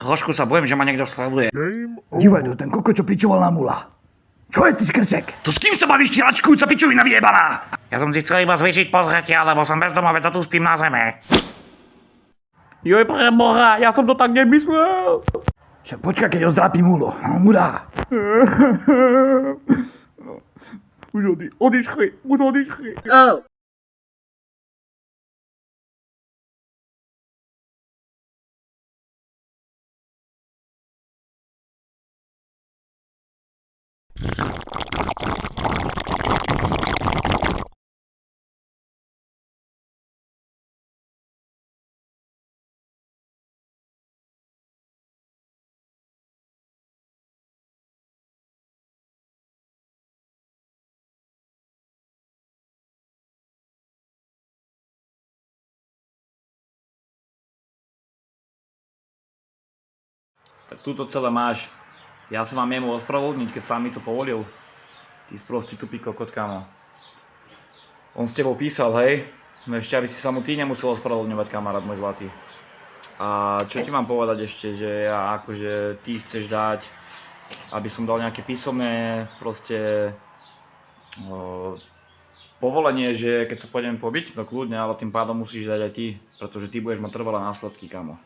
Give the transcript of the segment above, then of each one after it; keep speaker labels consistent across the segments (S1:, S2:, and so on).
S1: Trošku sa bojím, že ma niekto sleduje.
S2: Dívaj to, ten koko, čo pičoval na mula. Čo je ty skrček?
S1: To s kým sa bavíš, ty račkujúca pičovina vyjebaná? Ja som si chcel iba zväčšiť pozretie, lebo som bezdomovec a tu spím na zeme. Joj preboha, ja som to tak nemyslel.
S2: Však počkaj, keď ho zdrapí mulo. No, mu dá.
S1: Už odišli.
S3: Oh.
S1: Tak túto celé máš. Ja sa mám jemu ospravedlniť, keď sám mi to povolil. Ty sprostý tupý kokot, kámo. On s tebou písal, hej? No ešte, aby si sa mu ty nemusel ospravedlňovať, kamarát môj zlatý. A čo ti mám povedať ešte, že ja akože ty chceš dať, aby som dal nejaké písomné proste povolenie, že keď sa pôjdem pobiť, to kľudne, ale tým pádom musíš dať aj ty, pretože ty budeš mať trvalé následky, kamo.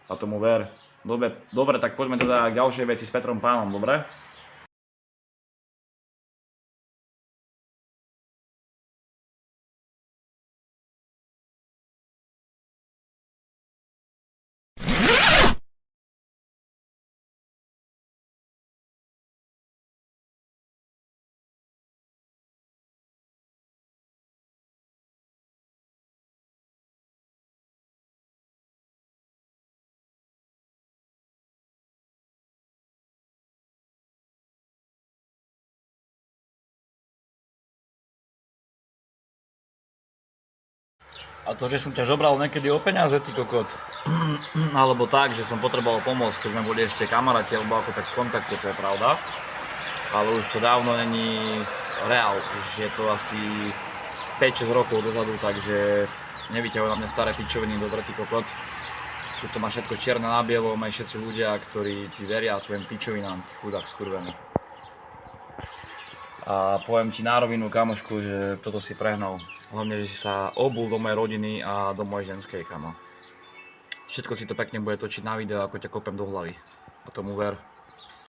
S1: A tomu ver. Dobre, tak poďme teda k ďalšej veci s Petrom Pánom, dobre? A to, že som ťa žobral niekedy o peniaze, ty kokot, alebo tak, že som potreboval pomôcť, keď sme boli ešte kamaráti, alebo ako tak v kontakte, to je pravda. Ale už to dávno není reál, už je to asi 5-6 rokov dozadu, takže nevyťahuj na mňa staré pičoviny, dobre ty kokot. Tu to má všetko čierne na bielo, majú všetci ľudia, ktorí ti veria tvojim pičovinám, ty chudák skurvený. A poviem ti na rovinu, kamošku, že toto si prehnal. Hlavne, že si sa obul do mojej rodiny a do mojej ženskej, kamo. Všetko si to pekne bude točiť na video, ako ťa kopem do hlavy. A tomu ver.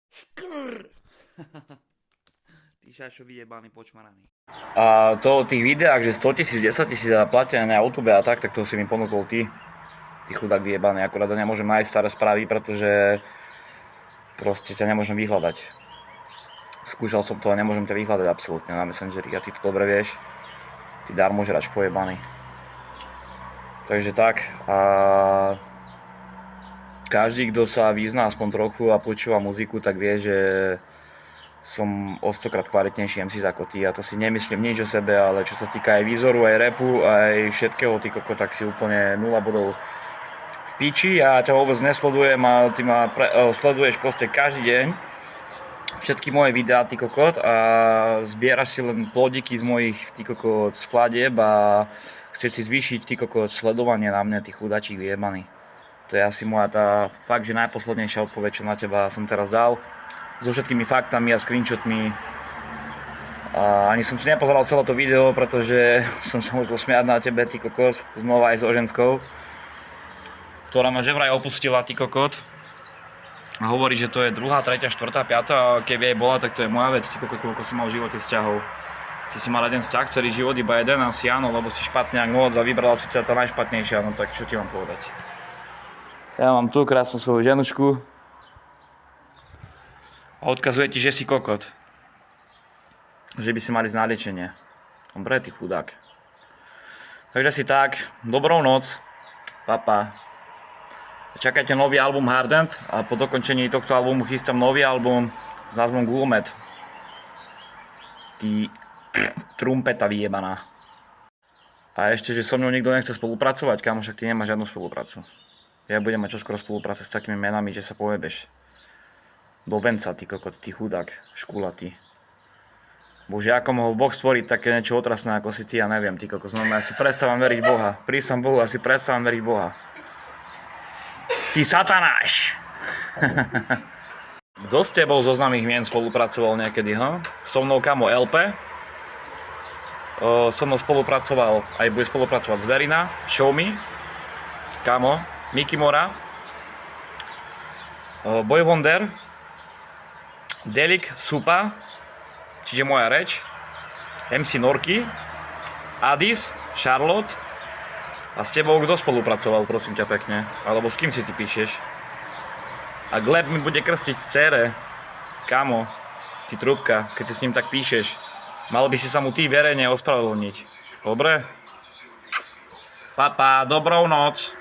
S1: Škrr! Ty šašo vyjebaný počmaraný. A to o tých videách, že 100 000, 10 000 platené na YouTube a tak to si mi ponúkol ty. Ty chudák vyjebaný, akurát nemôžem nájsť staré správy, pretože proste ťa nemôžem vyhľadať. Skúšal som to a nemôžem ťa vyhľadať absolútne na Messengeri a ty to dobre vieš. Ty darmožrač pojebaný. Takže tak. A každý, kto sa vyzná aspoň trochu a počúva muziku, tak vie, že som o 100-krát kvalitnejší MC ako ty. A to si nemyslím nič o sebe, ale čo sa týka aj výzoru, aj rapu, aj všetkého, ty koko, tak si úplne 0 bodov v piči. Ja ťa vôbec nesledujem a ty ma sleduješ proste každý deň. Všetky moje videá, ty kokot, a zbieraš si len plodiky z mojich, ty kokot, skladieb a chce si zvýšiť, ty kokot, sledovanie na mňa, ty chudačík vyjebaný. To je asi moja tá fakt, že najposlednejšia odpoveď, čo na teba som teraz dal. So všetkými faktami a screenshotmi. A ani som si nepozeral celé to video, pretože som sa musel smiať na tebe, ty kokot, znova aj so ženskou, ktorá ma že vraj opustila, ty kokot. A hovorí, že to je 2., 3., 4., 5. a keby jej bola, tak to je moja vec, ty kokot, koľko si mal v živote vzťahov. Ty si mal jeden vzťah, celý život iba jeden, asi áno, lebo si špatňák moc a vybrala si ťa tá najšpatnejšia, no tak čo ti mám povedať. Ja mám tu krásnu svoju ženušku a odkazuje ti, že si kokot. Že by si mali ísť na liečenie. Dobre, ty chudák. Takže si tak, dobrou noc, papa. Čakajte nový album Hardened a po dokončení tohto albumu chystám nový album s názvom Gulomet. Ty trumpeta vyjebaná. A ešte, že so mnou nikto nechce spolupracovať, kámo, však ty nemáš žiadnu spoluprácu. Ja budem mať čoskoro spolupráce s takými menami, že sa pojebeš. Do venca, ty kokot, ty chudák, škulatý. Bože, ako mohol Boh stvoriť také niečo otrasné ako si ty, ja neviem, ty kokos, no ja si prestávam veriť Boha. Prísam Bohu, asi prestávam veriť Boha. Ty satanáš! Kto s tebou zo známych mien spolupracoval niekedy, ha? So mnou kamo LP. So mnou spolupracoval, aj bude spolupracovať Zverina, Show Me, kamo, Miki Mora, Boy Wonder, Delik, Supa, čiže moja reč, MC Norky, Adis, Charlotte. A s tebou kto spolupracoval, prosím ťa pekne? Alebo s kým si ty píšeš? A Gleb mi bude krstiť dcére. Kamo, ty trúbka, keď si s ním tak píšeš. Mal by si sa mu ty verejne ospravedlniť. Dobre? Papa, dobrou noc.